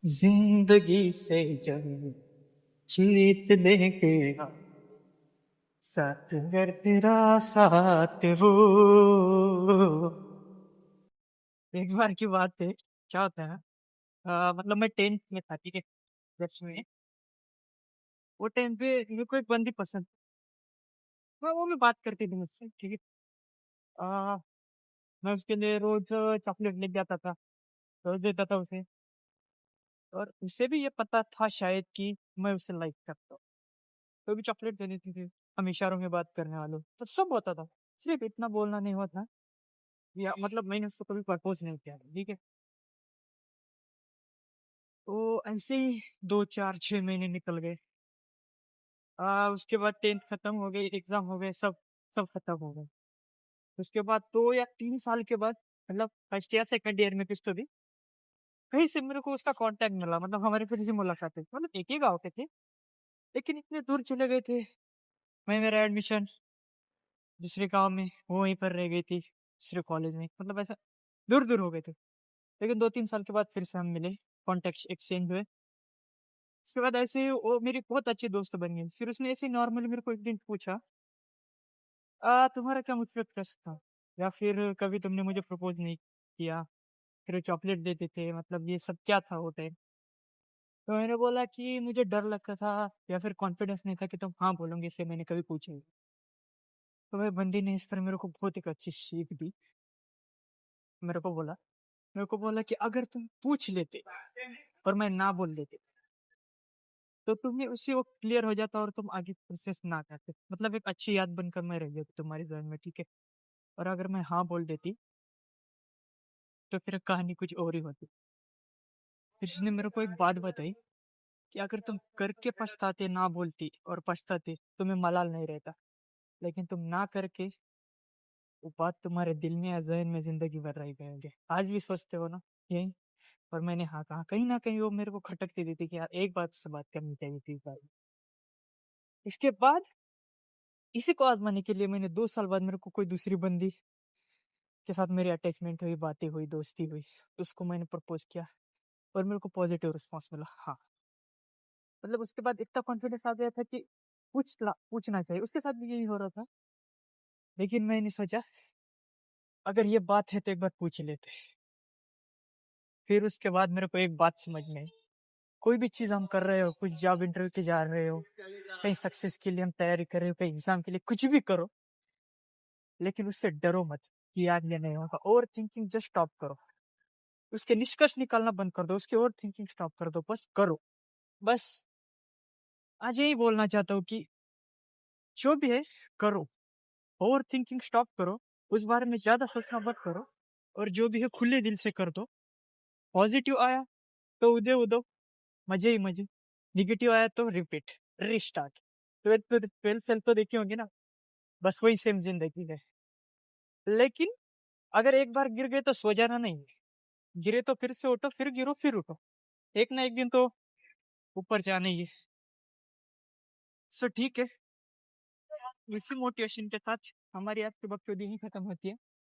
जिंदगी से जंग जीत लेंगे हम, साथ अगर तेरा साथ हो। एक बार की बात है, क्या होता है, मतलब मैं 10th में था, ठीक है, 10वीं में। वो टाइम पे मेरे को एक बंदी पसंद, वो मैं बात करती थी मुझसे, ठीक है। आ, मैं उसके लिए रोज चॉकलेट लेके जाता था, रोज देता था उसे। और उसे भी ये पता था शायद कि मैं उसे लाइक करता हूँ, तो भी चॉकलेट दे देती थी। हम इशारों में बात करने वालों, तो सब होता था, सिर्फ इतना बोलना नहीं हुआ था। या मतलब मैंने उसको कभी प्रपोज नहीं किया, ठीक है। तो ऐसे ही 2 4 6 महीने निकल गए। उसके बाद 10th खत्म हो गई, एग्जाम हो गए, सब सब खत्म हो गए। उसके बाद 2 या 3 साल के बाद, मतलब फर्स्ट या सेकंड ईयर में कुछ तो भी, कहीं से मेरे को उसका कांटेक्ट मिला, मतलब हमारी फिर से मुलाकात हुई, मतलब एक ही गाँव के थे, लेकिन इतने दूर चले गए थे। मैं मेरा एडमिशन दूसरे गाँव में, वो वहीं पर रह गई थी दूसरे कॉलेज में, मतलब ऐसा दूर दूर हो गए थे। लेकिन 2 3 साल के बाद फिर से हम मिले, कॉन्टेक्ट एक्सचेंज हुए। उसके बाद ऐसे ही वो मेरी बहुत अच्छी दोस्त बन गई। फिर उसने ऐसे नॉर्मली मेरे को एक दिन पूछा, तुम्हारा क्या मुझ पे क्रश था, या फिर कभी तुमने मुझे प्रपोज नहीं किया, फिर चॉकलेट देते थे, मतलब ये सब क्या था वो टाइम। तो मैंने बोला कि मुझे डर लगता था, या फिर कॉन्फिडेंस नहीं था कि तुम हाँ बोलोगे, इससे मैंने कभी पूछा नहीं। तो भाई बंदी ने इस पर मेरे को बहुत एक अच्छी सीख दी। मेरे को बोला कि अगर तुम पूछ लेते और मैं ना बोल देती, तो तुम्हें उसी वक्त क्लियर हो जाता और तुम आगे प्रोसेस ना करते, मतलब एक अच्छी याद बनकर मैं रह जाती तुम्हारी जहन में, ठीक है। और अगर मैं हाँ बोल देती, तो फिर कहानी कुछ और ही होती। फिर उसने मेरे को एक बात बताई कि अगर तुम करके पछताते, ना बोलती और पछताते, तुम्हें मलाल नहीं रहता। लेकिन तुम ना करके, वो बात तुम्हारे दिल में या जहन में जिंदगी भर रह गएंगे। आज भी सोचते हो ना यही। और मैंने हाँ कहा, कहीं ना कहीं वो मेरे को खटकती देती कि यार एक बात से बात करनी चाहिए थी इस बारे में। इसके बाद इसी को आजमाने के लिए मैंने 2 साल बाद मेरे को कोई दूसरी बंदी के साथ मेरी अटैचमेंट हुई, बातें हुई, दोस्ती हुई, तो उसको मैंने प्रपोज किया। और मेरे को पॉजिटिव रिस्पॉन्स मिला, हाँ। मतलब उसके बाद इतना कॉन्फिडेंस आ गया था कि पूछना चाहिए, उसके साथ भी यही हो रहा था। लेकिन मैंने सोचा, अगर ये बात है तो एक बार पूछ ही लेते। फिर उसके बाद मेरे को एक बात समझ में आई, कोई भी चीज हम कर रहे हो, कुछ जॉब इंटरव्यू के जा रहे हो, कहीं सक्सेस के लिए हम तैयारी कर रहे हो, कहीं एग्जाम के लिए, कुछ भी करो, लेकिन उससे डरो मत कि यार ये नहीं होगा। ओवर थिंकिंग जस्ट स्टॉप करो, उसके निष्कर्ष निकालना बंद कर दो, उसके ओवर थिंकिंग स्टॉप कर दो, बस करो। बस आज यही बोलना चाहता हूँ कि जो भी है, करो। ओवर थिंकिंग स्टॉप करो, उस बारे में ज्यादा सोचना मत करो, और जो भी है खुले दिल से कर दो। पॉजिटिव आया तो उदय उदो, मजे ही मजे। निगेटिव आया तो रिपीट, रिस्टार्ट। ट्वेल्थ फेल तो देखी होंगे ना, बस वही सेम जिंदगी है। लेकिन अगर एक बार गिर गए तो सो जाना नहीं है। गिरे तो फिर से उठो, फिर गिरो, फिर उठो। एक ना एक दिन तो ऊपर जाना ही है। सो ठीक है, इसी मोटिवेशन के साथ हमारी आज की बकचोदी ही खत्म होती है।